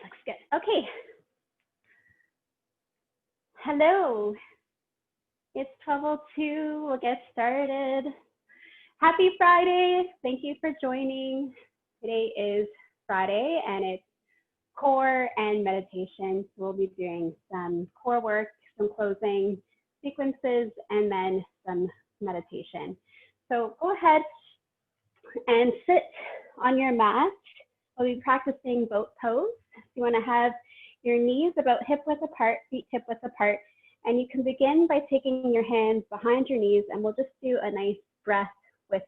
looks good. Okay. Hello. It's 12:02. We'll get started. Happy Friday. Thank you for joining. Today is Friday and it's core and meditation. So we'll be doing some core work, some closing sequences, and then some meditation. So go ahead and sit on your mat. We'll be practicing boat pose. You want to have your knees about hip width apart, feet hip width apart, and you can begin by taking your hands behind your knees, and we'll just do a nice breath with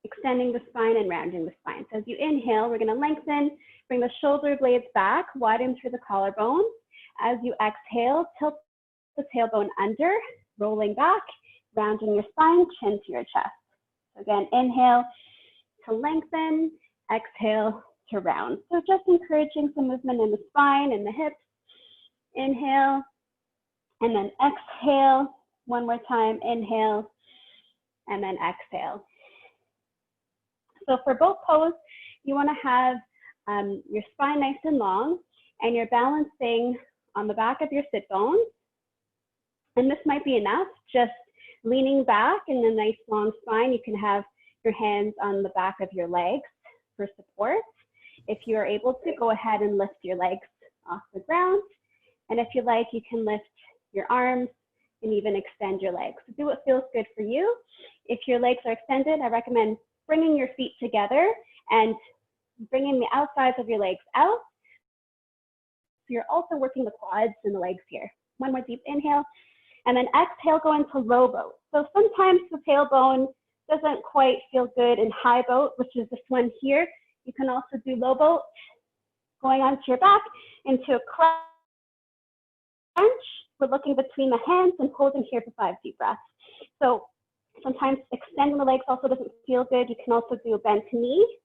extending the spine and rounding the spine. So as you inhale, we're going to lengthen, bring the shoulder blades back, widen through the collarbone. As you exhale, tilt the tailbone under, rolling back, rounding your spine, chin to your chest. So again, inhale to lengthen, exhale to round. So just encouraging some movement in the spine and the hips. Inhale, and then exhale. One more time, inhale, and then exhale. So for boat pose, you want to have your spine nice and long, and you're balancing on the back of your sit bones. And this might be enough, just leaning back in a nice long spine. You can have your hands on the back of your legs for support. If you're able to, go ahead and lift your legs off the ground. And if you like, you can lift your arms and even extend your legs. So do what feels good for you. If your legs are extended, I recommend bringing your feet together and bringing the outsides of your legs out. So you're also working the quads and the legs here. One more deep inhale, and then exhale, go into low boat. So sometimes the tailbone doesn't quite feel good in high boat, which is this one here. You can also do low boat, going onto your back into a crunch. We're looking between the hands and holding here for 5 deep breaths. So sometimes extending the legs also doesn't feel good. You can also do a bent knee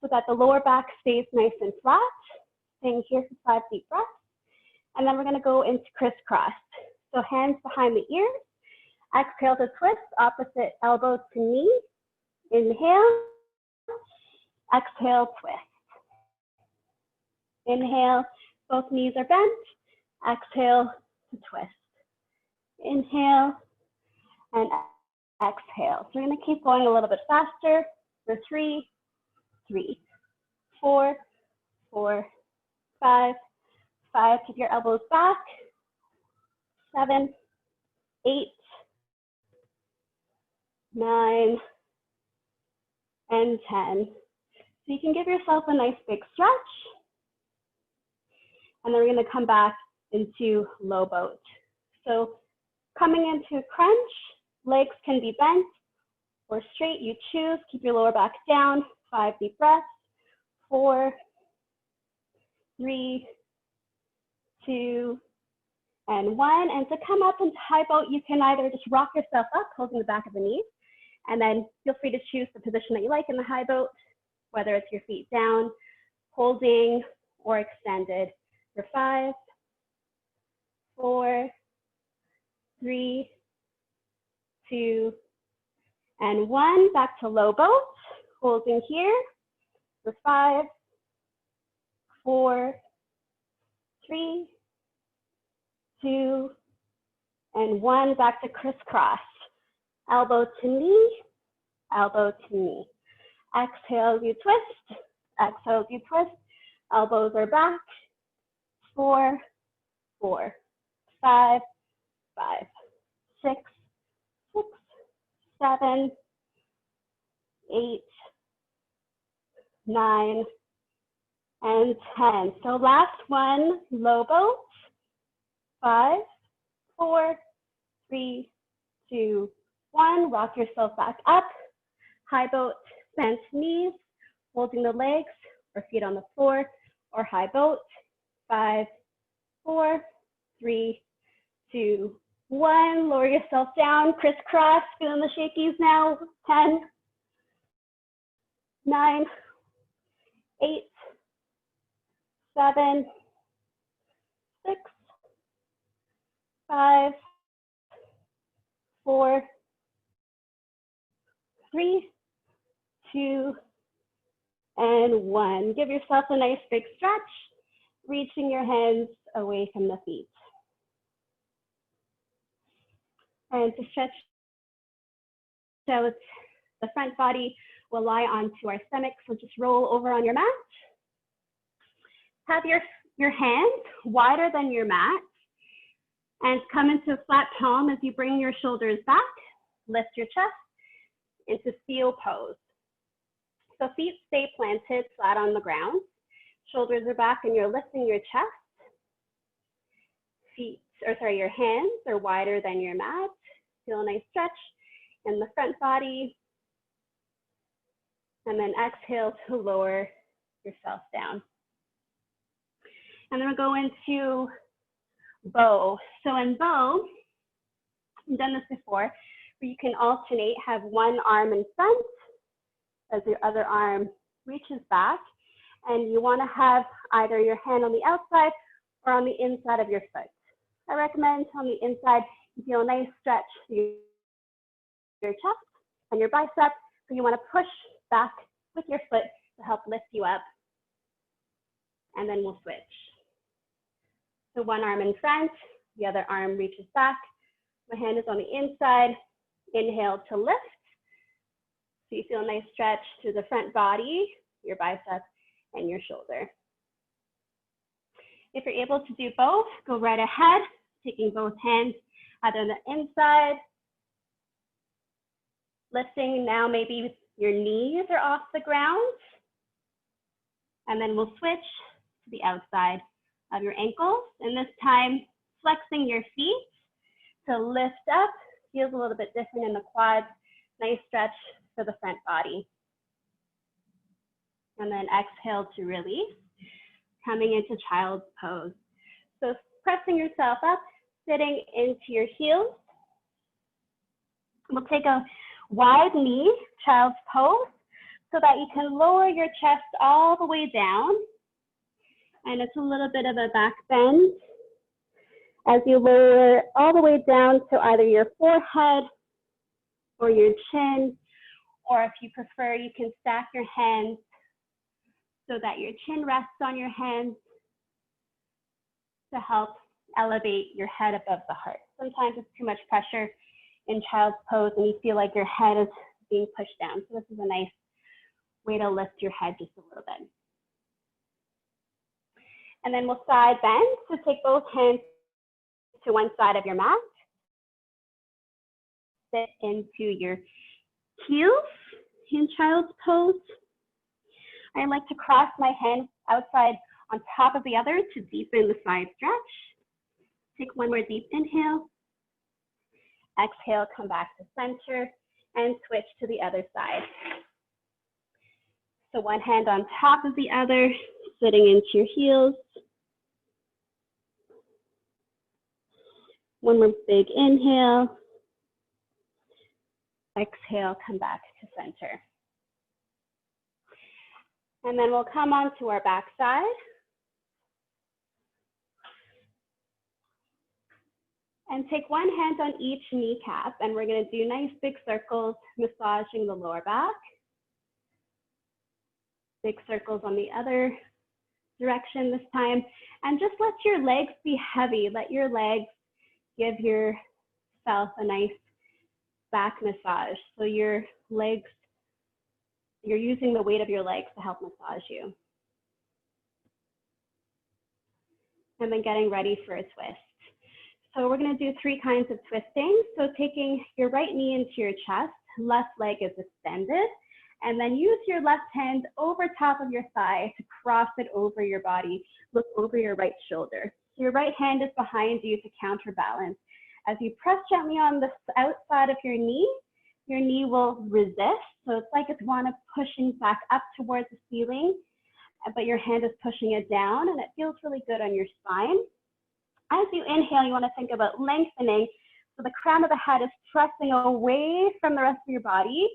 so that the lower back stays nice and flat. Staying here for 5 deep breaths. And then we're going to go into crisscross. So hands behind the ears. Exhale to twist, opposite elbow to knee. Inhale. Exhale, twist. Inhale, both knees are bent. Exhale to twist. Inhale and exhale. So we're going to keep going a little bit faster for 3, 3, 4, 4, 5, 5. Keep your elbows back. 7, 8, 9, and 10. So you can give yourself a nice big stretch. And then we're going to come back into low boat. So coming into crunch, legs can be bent or straight, you choose. Keep your lower back down. 5 deep breaths. 4, 3, 2, and 1. And to come up into high boat, you can either just rock yourself up, holding the back of the knees, and then feel free to choose the position that you like in the high boat, whether it's your feet down, holding, or extended. For 5, 4, 3, 2, and 1. Back to low boat, holding here. For 5, 4, 3, 2, and 1. Back to crisscross. Elbow to knee, elbow to knee. Exhale, you twist. Exhale, you twist. Elbows are back. 4, 4, 5, 5, 6, 6, 7, 8, 9, and 10. So last one, low boat. 5, 4, 3, 2, 1. Rock yourself back up. High boat, bent knees, holding the legs or feet on the floor, or high boat. 5, 4, 3, 2, 1. Lower yourself down, crisscross, feeling the shakies now. 10, 9, 8, 7, 6, 5, 4, 3, 2, And 1. Give yourself a nice big stretch, reaching your hands away from the feet. And to stretch out, the front body will lie onto our stomach, so just roll over on your mat. Have your hands wider than your mat, and come into a flat palm as you bring your shoulders back. Lift your chest into seal pose. So feet stay planted flat on the ground. Shoulders are back and you're lifting your chest. Your hands are wider than your mat. Feel a nice stretch in the front body. And then exhale to lower yourself down. And then we'll go into bow. So in bow, I've done this before, where you can alternate, have one arm in front as your other arm reaches back. And you want to have either your hand on the outside or on the inside of your foot. I recommend on the inside, you feel a nice stretch through your chest and your bicep. So you want to push back with your foot to help lift you up. And then we'll switch. So one arm in front, the other arm reaches back. My hand is on the inside. Inhale to lift. So you feel a nice stretch through the front body, your bicep, and your shoulder. If you're able to do both, go right ahead, taking both hands either on the inside, lifting now maybe your knees are off the ground, and then we'll switch to the outside of your ankles, and this time flexing your feet to lift up. Feels a little bit different in the quads. Nice stretch for the front body. And then exhale to release, coming into child's pose. So pressing yourself up, sitting into your heels. We'll take a wide knee, child's pose, so that you can lower your chest all the way down. And it's a little bit of a back bend as you lower all the way down to either your forehead or your chin, or if you prefer, you can stack your hands so that your chin rests on your hands to help elevate your head above the heart. Sometimes it's too much pressure in child's pose and you feel like your head is being pushed down. So this is a nice way to lift your head just a little bit. And then we'll side bend. So take both hands to one side of your mat. Sit into your heels in child's pose. I like to cross my hands outside on top of the other to deepen the side stretch. Take one more deep inhale. Exhale, come back to center and switch to the other side. So one hand on top of the other, sitting into your heels. One more big inhale. Exhale, come back to center. And then we'll come onto our back side. And take one hand on each kneecap, and we're going to do nice big circles, massaging the lower back. Big circles on the other direction this time. And just let your legs be heavy. Let your legs give yourself a nice back massage. So your legs, you're using the weight of your legs to help massage you. And then getting ready for a twist. So we're going to do 3 kinds of twisting. So taking your right knee into your chest, left leg is extended, and then use your left hand over top of your thigh to cross it over your body. Look over your right shoulder. So your right hand is behind you to counterbalance. As you press gently on the outside of your knee will resist. So it's like it's pushing back up towards the ceiling, but your hand is pushing it down, and it feels really good on your spine. As you inhale, you want to think about lengthening. So the crown of the head is pressing away from the rest of your body.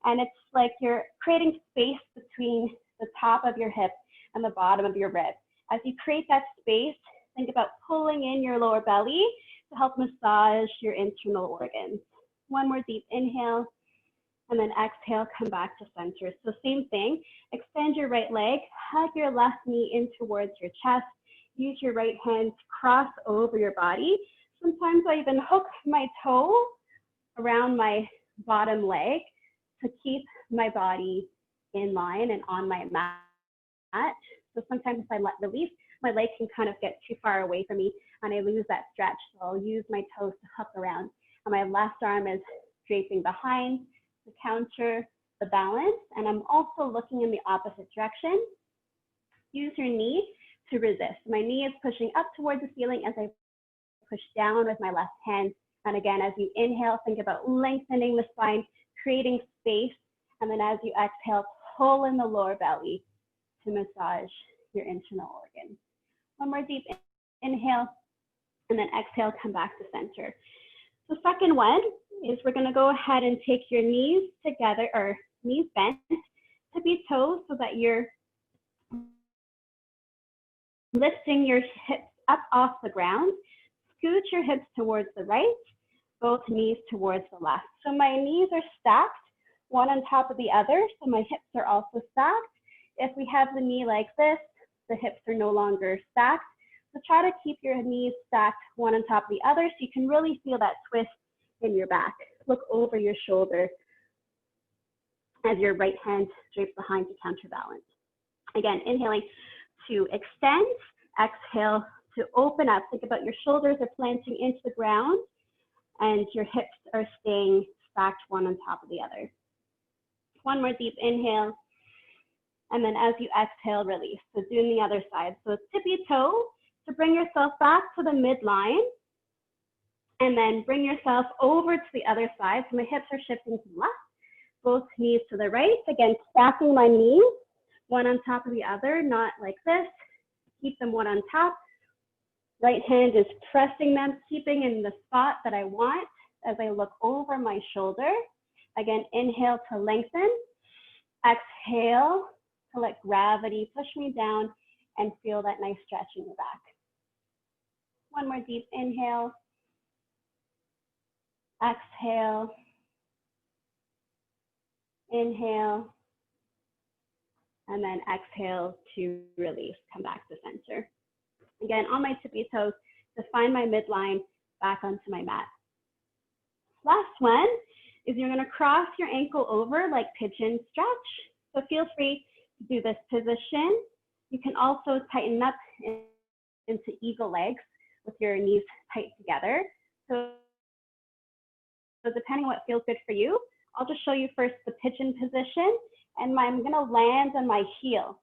And it's like you're creating space between the top of your hip and the bottom of your rib. As you create that space, think about pulling in your lower belly to help massage your internal organs. One more deep inhale. And then exhale, come back to center. So same thing, extend your right leg, hug your left knee in towards your chest, use your right hand to cross over your body. Sometimes I even hook my toe around my bottom leg to keep my body in line and on my mat. So sometimes if I let release, my leg can kind of get too far away from me and I lose that stretch. So I'll use my toes to hook around. And my left arm is draping behind to counter the balance. And I'm also looking in the opposite direction. Use your knee to resist. My knee is pushing up towards the ceiling as I push down with my left hand. And again, as you inhale, think about lengthening the spine, creating space. And then as you exhale, pull in the lower belly to massage your internal organ. One more deep inhale, and then exhale, come back to center. The second one is we're gonna go ahead and take your knees together, or knees bent, tippy toes, so that you're lifting your hips up off the ground. Scoot your hips towards the right, both knees towards the left. So my knees are stacked, one on top of the other, so my hips are also stacked. If we have the knee like this, the hips are no longer stacked. So try to keep your knees stacked one on top of the other so you can really feel that twist in your back. Look over your shoulder as your right hand drapes behind to counterbalance. Again, inhaling to extend, exhale to open up. Think about your shoulders are planting into the ground and your hips are staying stacked one on top of the other. One more deep inhale. And then as you exhale, release. So doing the other side. So tippy toe to bring yourself back to the midline. And then bring yourself over to the other side. So my hips are shifting to the left, both knees to the right. Again, stacking my knees, one on top of the other, not like this. Keep them one on top. Right hand is pressing them, keeping in the spot that I want as I look over my shoulder. Again, inhale to lengthen. Exhale to let gravity push me down and feel that nice stretch in your back. One more deep inhale. Exhale. Inhale. And then exhale to release. Come back to center. Again, on my tippy toes to find my midline back onto my mat. Last one is you're going to cross your ankle over like pigeon stretch. So feel free to do this position. You can also tighten up into eagle legs with your knees tight together. So depending on what feels good for you, I'll just show you first the pigeon position, and I'm going to land on my heel.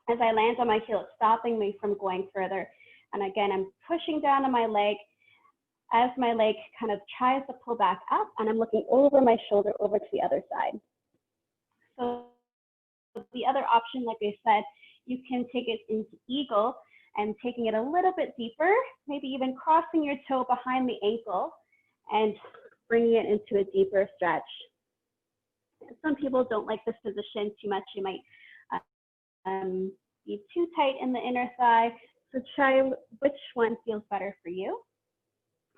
As I land on my heel, it's stopping me from going further. And again, I'm pushing down on my leg as my leg kind of tries to pull back up, and I'm looking over my shoulder over to the other side. So the other option, like I said, you can take it into eagle and taking it a little bit deeper, maybe even crossing your toe behind the ankle and bringing it into a deeper stretch. Some people don't like this position too much. You might be too tight in the inner thigh. So try which one feels better for you.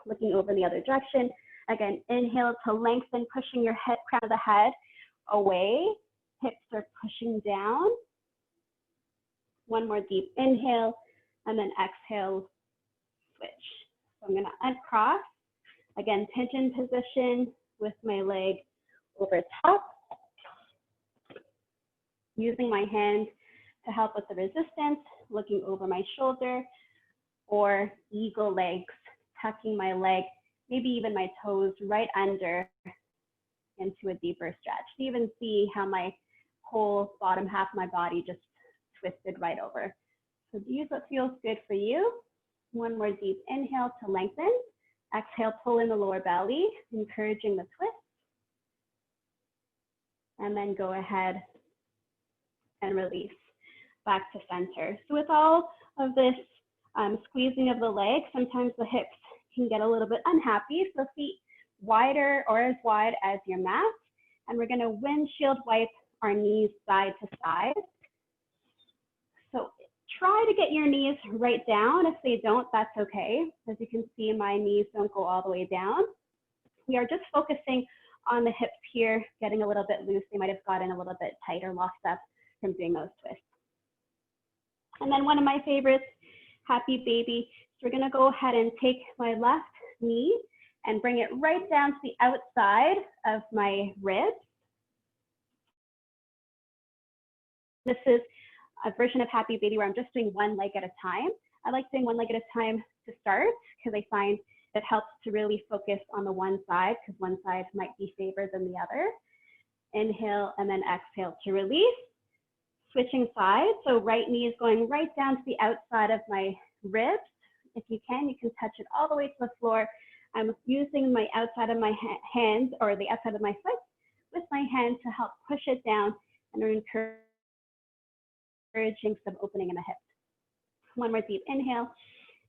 Looking over the other direction. Again, inhale to lengthen, pushing your head, crown of the head away. Hips are pushing down. One more deep inhale, and then exhale, switch. So I'm going to uncross. Again, pigeon position with my leg over top. Using my hand to help with the resistance, looking over my shoulder, or eagle legs, tucking my leg, maybe even my toes right under into a deeper stretch. You even see how my whole bottom half of my body just twisted right over. So use what feels good for you. One more deep inhale to lengthen. Exhale, pull in the lower belly, encouraging the twist. And then go ahead and release back to center. So with all of this squeezing of the legs, sometimes the hips can get a little bit unhappy. So feet wider or as wide as your mat. And we're going to windshield wipe our knees side to side. So try to get your knees right down. If they don't, that's okay. As you can see, my knees don't go all the way down. We are just focusing on the hips here, getting a little bit loose. They might have gotten a little bit tight or locked up from doing those twists. And then one of my favorites, happy baby. So we're gonna go ahead and take my left knee and bring it right down to the outside of my ribs. This is a version of happy baby where I'm just doing one leg at a time. I like doing one leg at a time to start because I find it helps to really focus on the one side because one side might be favored than the other. Inhale and then exhale to release. Switching sides, so right knee is going right down to the outside of my ribs. If you can touch it all the way to the floor. I'm using my outside of my hands or the outside of my foot with my hand to help push it down and encouraging some opening in the hips. One more deep inhale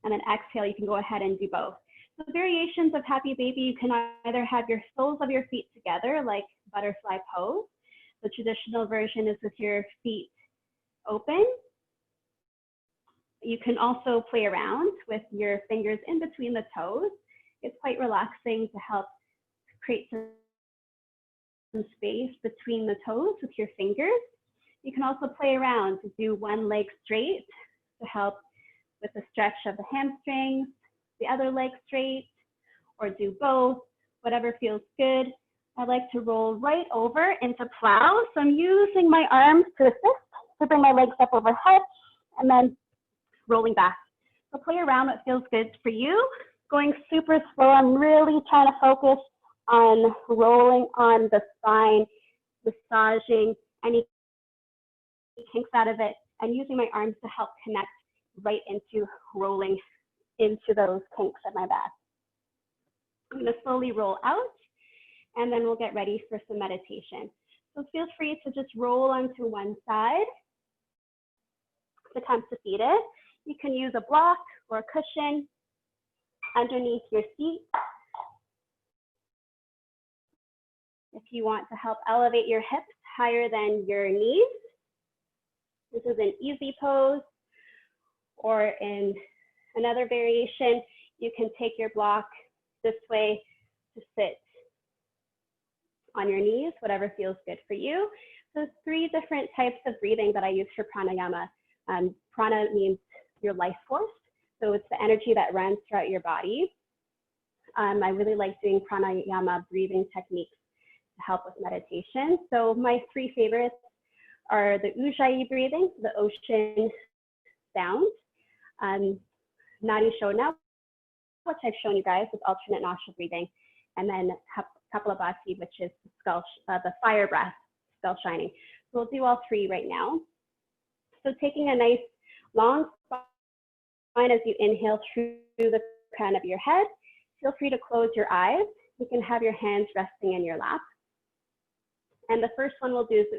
and then exhale. You can go ahead and do both. So variations of happy baby, you can either have your soles of your feet together like butterfly pose. The traditional version is with your feet open. You can also play around with your fingers in between the toes. It's quite relaxing to help create some space between the toes with your fingers. You can also play around to do one leg straight to help with the stretch of the hamstrings, the other leg straight, or do both, whatever feels good. I like to roll right over into plow. So I'm using my arms to assist to bring my legs up overhead and then rolling back. So play around what feels good for you. Going super slow, I'm really trying to focus on rolling on the spine, massaging any kinks out of it, and using my arms to help connect right into rolling into those kinks at my back. I'm going to slowly roll out, and then we'll get ready for some meditation. So feel free to just roll onto one side to come to seated. You can use a block or a cushion underneath your seat. If you want to help elevate your hips higher than your knees, this is an easy pose. Or in another variation, you can take your block this way to sit on your knees, whatever feels good for you. So 3 different types of breathing that I use for pranayama. Prana means your life force. So it's the energy that runs throughout your body. I really like doing pranayama breathing techniques to help with meditation. So my 3 favorites are the ujjayi breathing, the ocean sound, nadi shodhana, which I've shown you guys with alternate nostril breathing, and then kapalabhati, which is the fire breath, skull shining. So we'll do all 3 right now. So taking a nice long spine as you inhale through the crown of your head. Feel free to close your eyes. You can have your hands resting in your lap. And the first one we'll do is the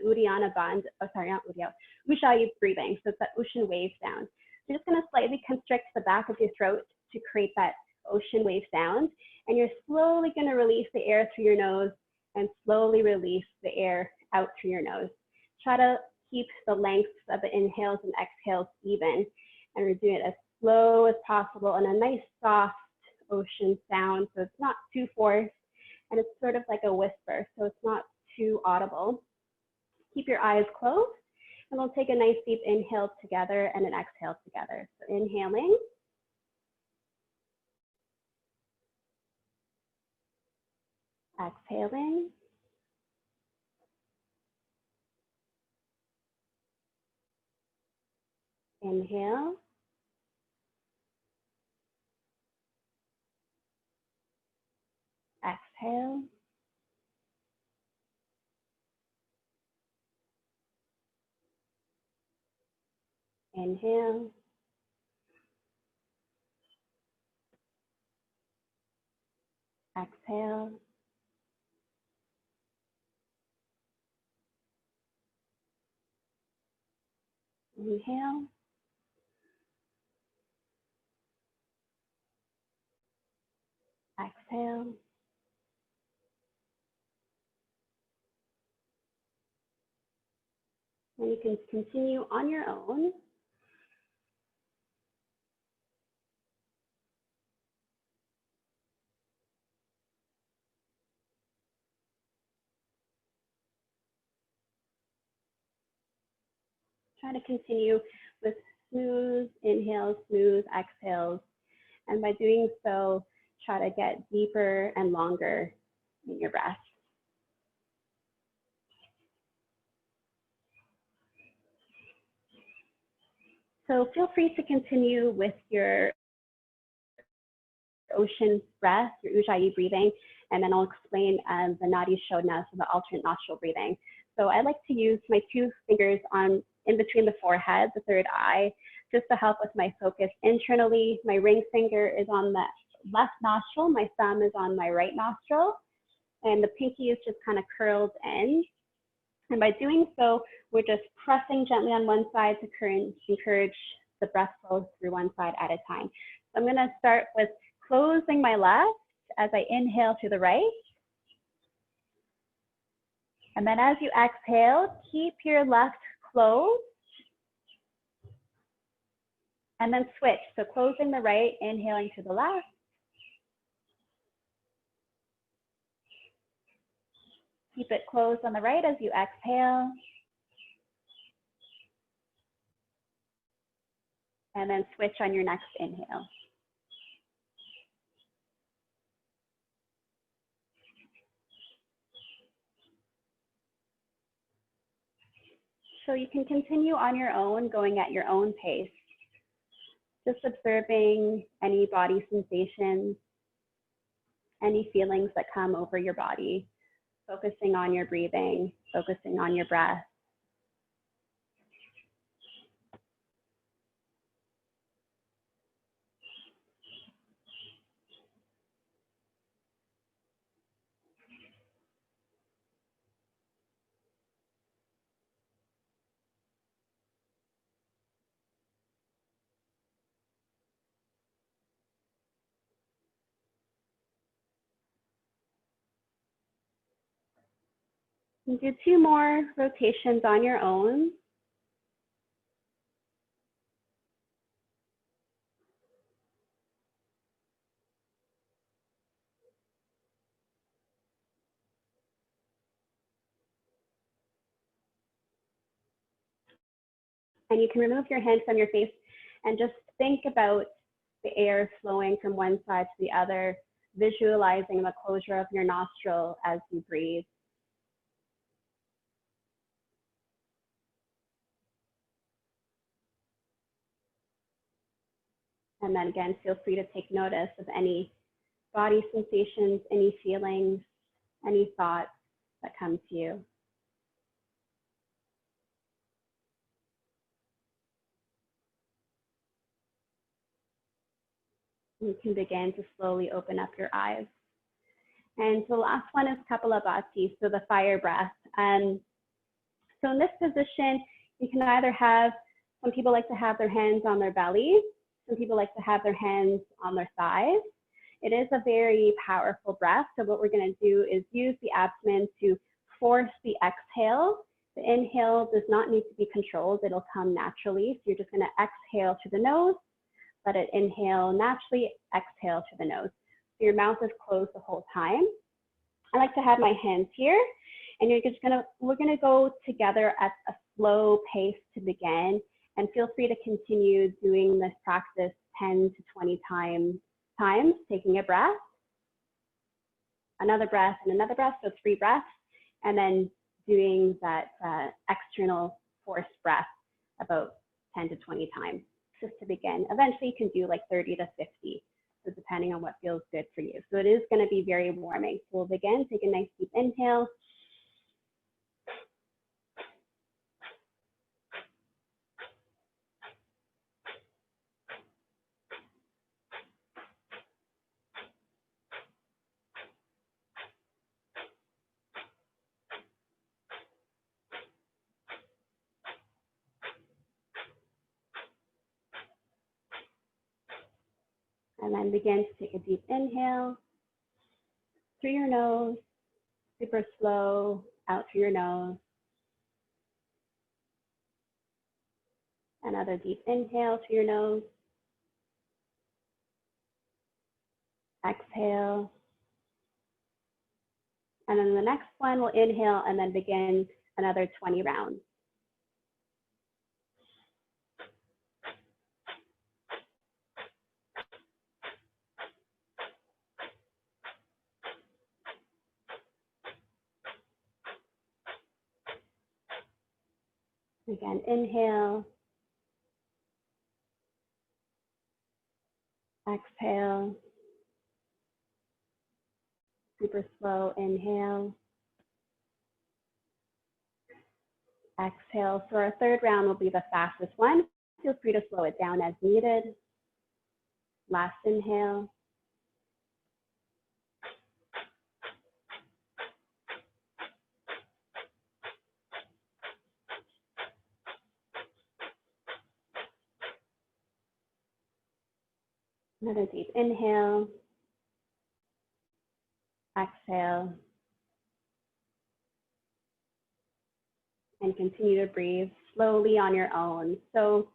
ujjayi breathing. So it's that ocean wave sound. You're just going to slightly constrict the back of your throat to create that ocean wave sound. And you're slowly going to release the air through your nose and slowly release the air out through your nose. Try to keep the lengths of the inhales and exhales even. And we're doing it as slow as possible and a nice soft ocean sound. So it's not too forced and it's sort of like a whisper. So it's not too audible. Keep your eyes closed and we'll take a nice deep inhale together and an exhale together. So inhaling. Exhaling. Inhale. Exhale. Inhale. Exhale. Inhale. Exhale. And you can continue on your own. Try to continue with smooth inhales, smooth exhales. And by doing so, try to get deeper and longer in your breath. So feel free to continue with your ocean breath, your ujjayi breathing, and then I'll explain the nadi, shodhana, so the alternate nostril breathing. So I like to use my 2 fingers in between the forehead, the third eye, just to help with my focus internally. My ring finger is on the left nostril, my thumb is on my right nostril, and the pinky is just kind of curled in. And by doing so, we're just pressing gently on one side to encourage the breath flow through one side at a time. So I'm going to start with closing my left as I inhale to the right. And then as you exhale, keep your left closed. And then switch. So closing the right, inhaling to the left. Keep it closed on the right as you exhale. And then switch on your next inhale. So you can continue on your own, going at your own pace. Just observing any body sensations, any feelings that come over your body, focusing on your breathing, focusing on your breath. You do 2 more rotations on your own. And you can remove your hands from your face and just think about the air flowing from one side to the other, visualizing the closure of your nostril as you breathe. And then again, feel free to take notice of any body sensations, any feelings, any thoughts that come to you. You can begin to slowly open up your eyes. And the last one is kapalabhati, so the fire breath. So in this position, you can either have, some people like to have their hands on their belly. Some people like to have their hands on their thighs. It is a very powerful breath. So what we're going to do is use the abdomen to force the exhale. The inhale does not need to be controlled. It'll come naturally. So you're just going to exhale to the nose, let it inhale naturally, exhale to the nose. So your mouth is closed the whole time. I like to have my hands here, and we're gonna go together at a slow pace to begin, and feel free to continue doing this practice 10 to 20 times, taking a breath, another breath, and another breath, so 3 breaths, and then doing that external forced breath about 10 to 20 times, just to begin. Eventually you can do like 30 to 50, so depending on what feels good for you. So it is going to be very warming. So we'll begin, take a nice deep inhale. And then begin to take a deep inhale through your nose, super slow, out through your nose. Another deep inhale through your nose. Exhale. And then the next one, we'll inhale and then begin another 20 rounds. Again, inhale, exhale, super slow, inhale, exhale. So our third round will be the fastest one. Feel free to slow it down as needed. Last inhale. Another deep inhale, exhale, and continue to breathe slowly on your own. So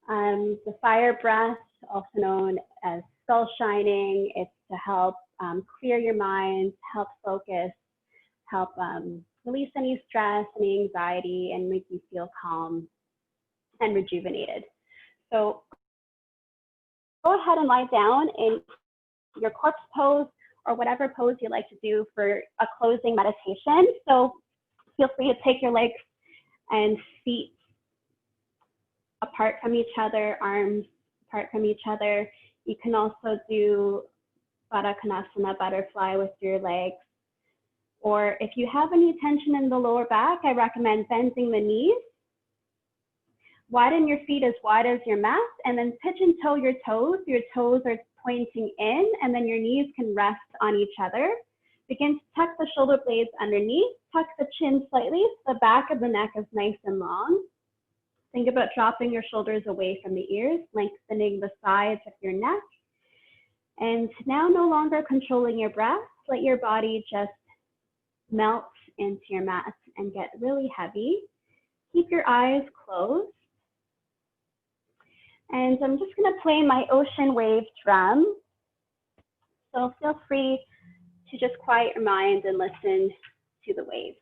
the fire breath, also known as skull shining, it's to help clear your mind, help focus, help release any stress, any anxiety, and make you feel calm and rejuvenated. So go ahead and lie down in your corpse pose or whatever pose you like to do for a closing meditation. So feel free to take your legs and feet apart from each other, arms apart from each other. You can also do Baddha Konasana, butterfly with your legs. Or if you have any tension in the lower back, I recommend bending the knees. Widen your feet as wide as your mat, and then pitch and toe your toes. Your toes are pointing in, and then your knees can rest on each other. Begin to tuck the shoulder blades underneath, tuck the chin slightly so the back of the neck is nice and long. Think about dropping your shoulders away from the ears, lengthening the sides of your neck. And now no longer controlling your breath, let your body just melt into your mat and get really heavy. Keep your eyes closed. And I'm just going to play my ocean wave drum. So feel free to just quiet your mind and listen to the waves.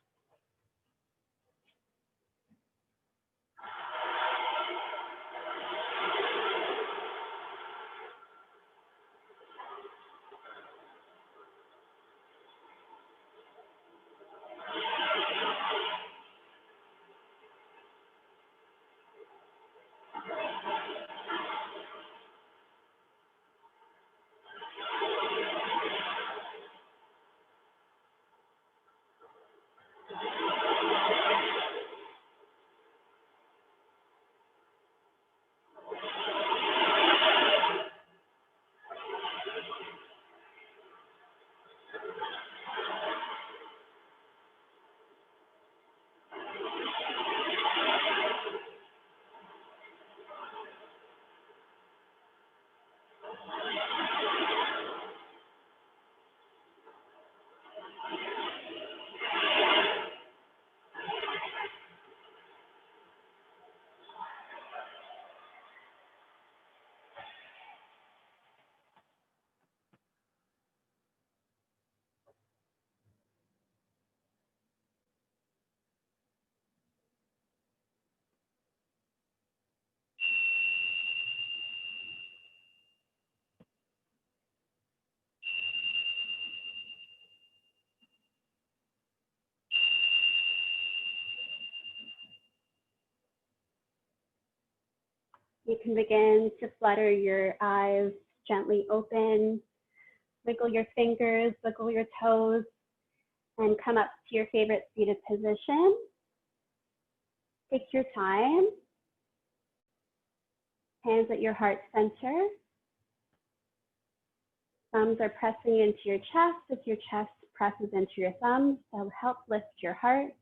You can begin to flutter your eyes gently open, wiggle your fingers, wiggle your toes, and come up to your favorite seated position. Take your time. Hands at your heart center. Thumbs are pressing into your chest as your chest presses into your thumbs. That'll help lift your heart.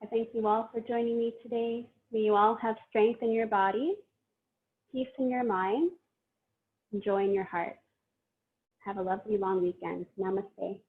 I thank you all for joining me today. May you all have strength in your body, peace in your mind, and joy in your heart. Have a lovely long weekend. Namaste.